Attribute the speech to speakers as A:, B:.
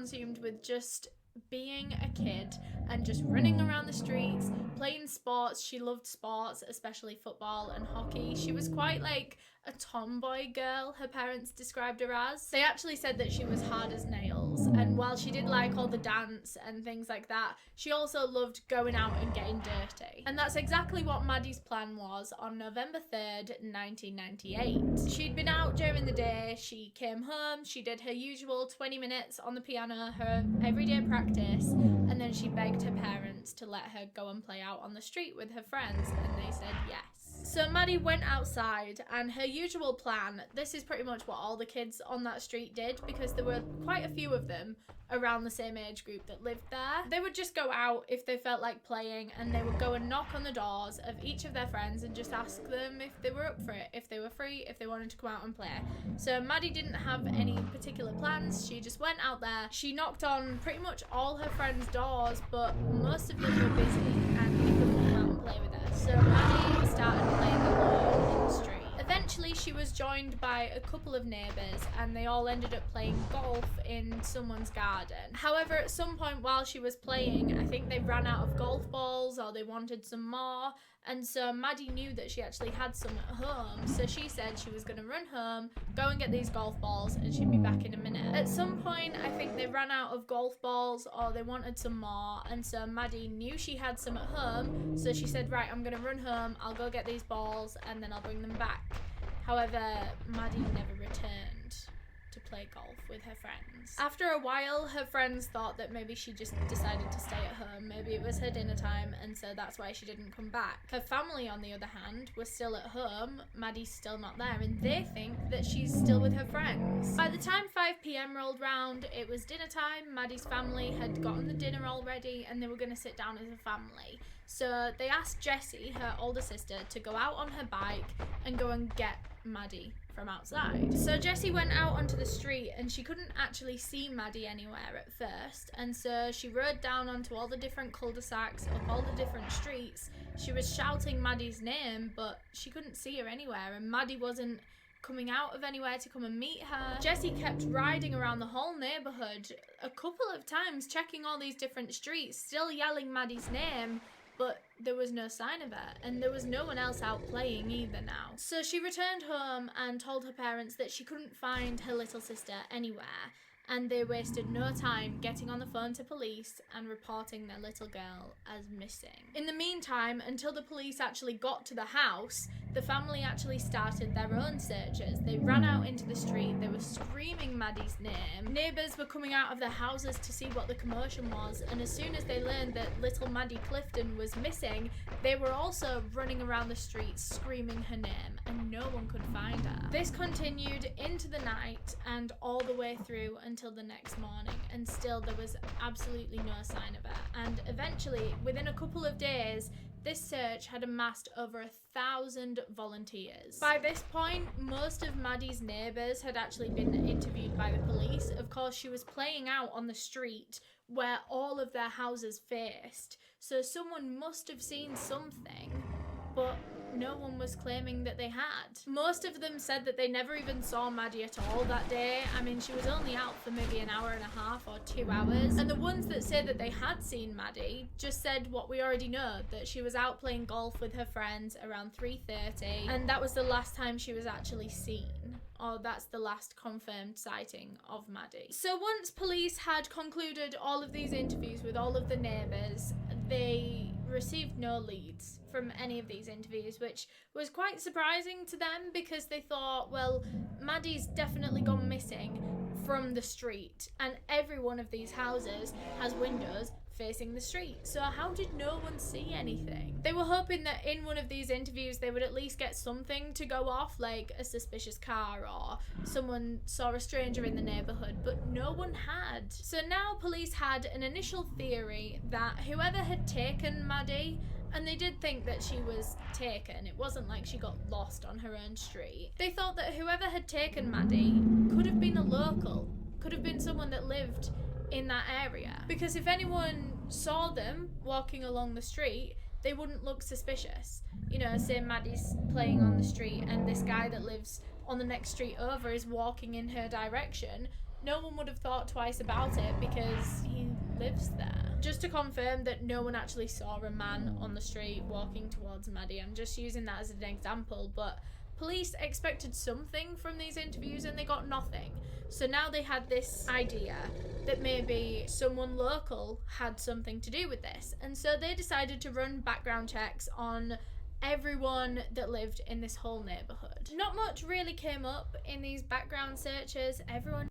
A: consumed with just being a kid and just running around the streets, playing sports. She loved sports, especially football and hockey. She was quite like a tomboy girl, her parents described her as. They actually said that she was hard as nails, and while she did like all the dance and things like that, she also loved going out and getting dirty. And that's exactly what Maddie's plan was on November 3rd, 1998. She'd been out during the day, she came home, she did her usual 20 minutes on the piano, her everyday practice, and then she begged her parents to let her go and play out on the street with her friends, and they said yes. So Maddie went outside, and her usual plan, this is pretty much what all the kids on that street did, because there were quite a few of them around the same age group that lived there. They would just go out if they felt like playing, and they would go and knock on the doors of each of their friends and just ask them if they were up for it, if they were free, if they wanted to come out and play. So Maddie didn't have any particular plans. She just went out there. She knocked on pretty much all her friends' doors, but most of them were busy and they couldn't come out and play with her. So Maddie started playing alone in the street. Eventually she was joined by a couple of neighbours, and they all ended up playing golf in someone's garden. However, at some point while she was playing, I think they ran out of golf balls or they wanted some more, and so Maddie knew that she actually had some at home, so she said she was going to run home, go and get these golf balls, and she'd be back in a minute. At some point, I think they ran out of golf balls or they wanted some more, and so Maddie knew she had some at home, so she said, right, I'm going to run home, I'll go get these balls, and then I'll bring them back. However, Maddie never returned to play golf with her friends. After a while, her friends thought that maybe she just decided to stay at home, maybe it was her dinner time, and so that's why she didn't come back. Her family, on the other hand, was still at home. Maddie's still not there, and they think that she's still with her friends. By the time 5 p.m. rolled round, it was dinner time. Maddie's family had gotten the dinner all ready, and they were going to sit down as a family. So they asked Jessie, her older sister, to go out on her bike and go and get Maddie from outside. So Jessie went out onto the street, and she couldn't actually see Maddie anywhere at first, and so she rode down onto all the different cul-de-sacs, up all the different streets. She was shouting Maddie's name, but she couldn't see her anywhere, and Maddie wasn't coming out of anywhere to come and meet her. Jessie kept riding around the whole neighbourhood a couple of times, checking all these different streets, still yelling Maddie's name, but there was no sign of her, and there was no one else out playing either now. So she returned home and told her parents that she couldn't find her little sister anywhere, and they wasted no time getting on the phone to police and reporting their little girl as missing. In the meantime, until the police actually got to the house, the family actually started their own searches. They ran out into the street, they were screaming Maddie's name. Neighbours were coming out of their houses to see what the commotion was, and as soon as they learned that little Maddie Clifton was missing, they were also running around the streets screaming her name, and no one could find her. This continued into the night and all the way through until the next morning, and still there was absolutely no sign of her. And eventually, within a couple of days, this search had amassed over 1,000 volunteers. By this point, most of Maddie's neighbours had actually been interviewed by the police. Of course, she was playing out on the street where all of their houses faced, so someone must have seen something, but no one was claiming that they had. Most of them said that they never even saw Maddie at all that day. I mean, she was only out for maybe an hour and a half or 2 hours. And the ones that said that they had seen Maddie just said what we already know, that she was out playing golf with her friends around 3:30, and that was the last time she was actually seen. Or that's the last confirmed sighting of Maddie. So once police had concluded all of these interviews with all of the neighbours, they received no leads from any of these interviews, which was quite surprising to them, because they thought, well, Maddie's definitely gone missing from the street, and every one of these houses has windows facing the street, so how did no one see anything? They were hoping that in one of these interviews they would at least get something to go off, like a suspicious car or someone saw a stranger in the neighbourhood, but no one had. So now police had an initial theory that whoever had taken Maddie, and they did think that she was taken, it wasn't like she got lost on her own street, they thought that whoever had taken Maddie could have been a local, could have been someone that lived in that area, because if anyone saw them walking along the street, they wouldn't look suspicious. You know, say Maddie's playing on the street and this guy that lives on the next street over is walking in her direction, no one would have thought twice about it because he lives there. Just to confirm that no one actually saw a man on the street walking towards Maddie. I'm just using that as an example, but police expected something from these interviews and they got nothing. So now they had this idea that maybe someone local had something to do with this. And so they decided to run background checks on everyone that lived in this whole neighborhood. Not much really came up in these background searches. Everyone